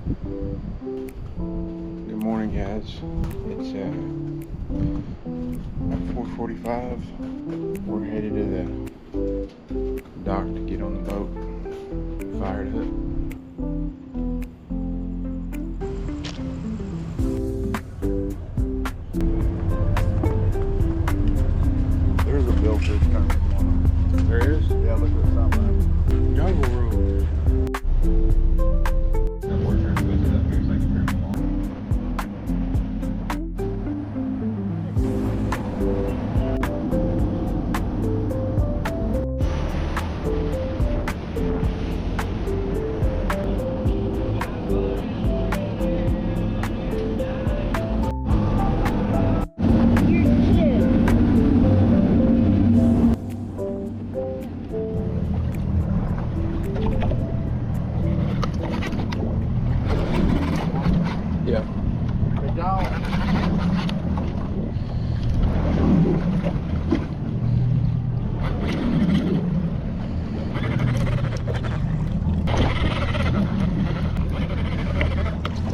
Good morning, guys. It's at 4:45. We're headed to the dock to get on the boat. Fired up. There's a billfish coming. There is? Yeah, look at the something. Jungle Rule. Yeah. Hey, dog.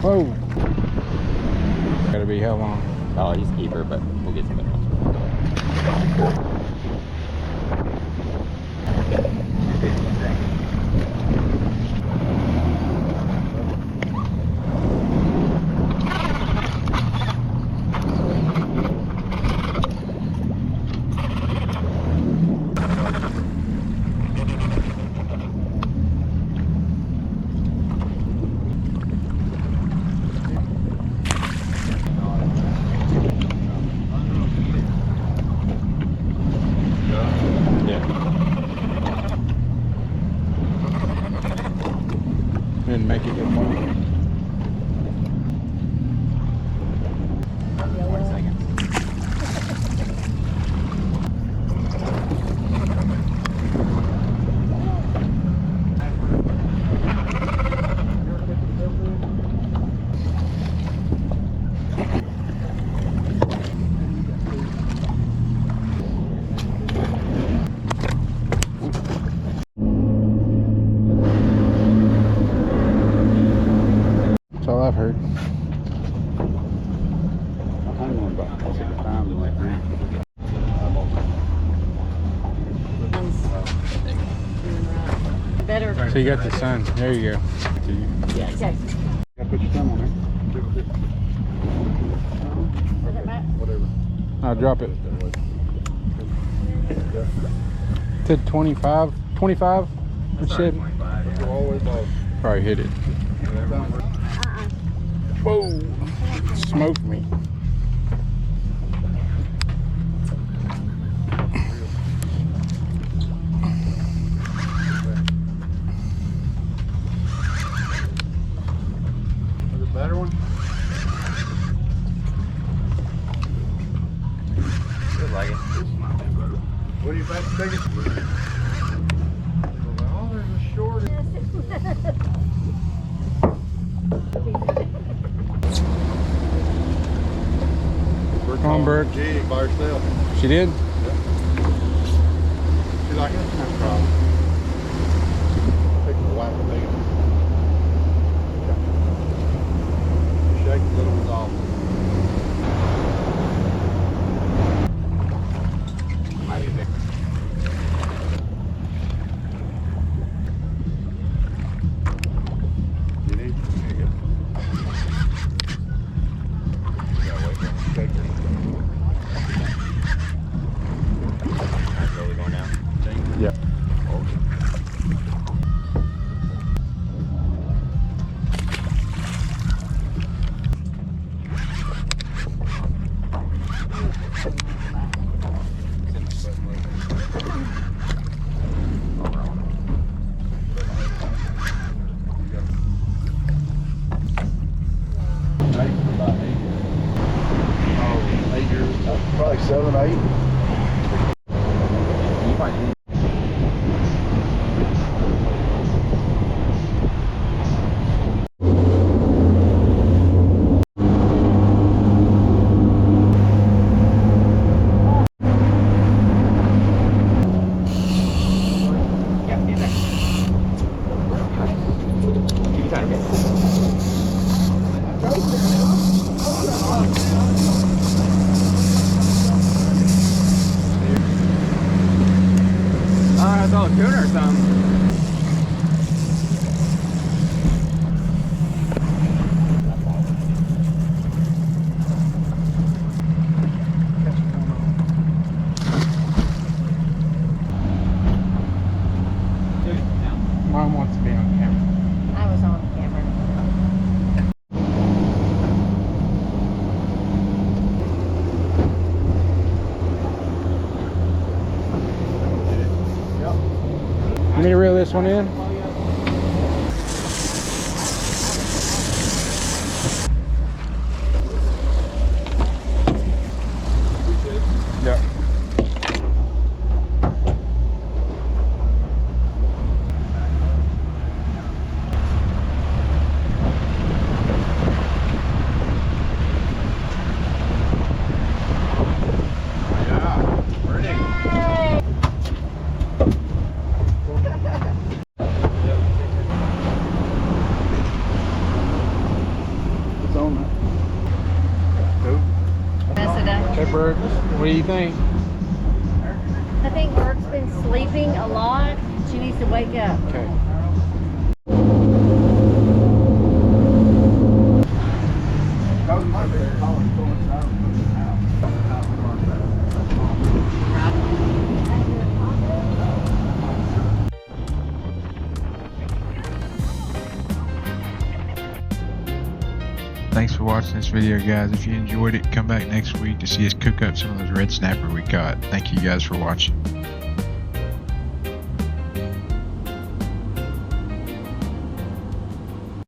Whoa. Gotta be how long? Oh, he's a keeper, but we'll get something else. Didn't make it good morning. 20 seconds. That's all I've heard. I'm going back. I'll take the time to like that. Better. So you got the sun. There you go. Yeah, exactly. Gotta put your thumb on there. Whatever. I'll drop it. To 25? 25? What you said? Go all the way above. Probably hit it. Whoa! Smoked me. Is it a better one? Looks like it. What do you think the biggest? Oh, there's a short. Come on, Brooke. Gee, by herself. She did? She's like, that's no problem. Take the whack and take it. Shake the little ones off. Might be big. You need? There you go. Yeah, wait, shake her. That's really going down. Yeah. Oh, 8 years. Probably 7, 8. You might need yeah, get back. Keep your time, okay? I saw a tuna or something. Mom wants to be on camera. I was on camera. You need to reel this one in? Yeah. It's on there. Okay, Bert, what do you think? I think Bert's been sleeping a lot. She needs to wake up. Okay. That was my favorite color. Thanks for watching this video, guys. If you enjoyed it, come back next week to see us cook up some of those red snapper we caught. Thank you guys for watching.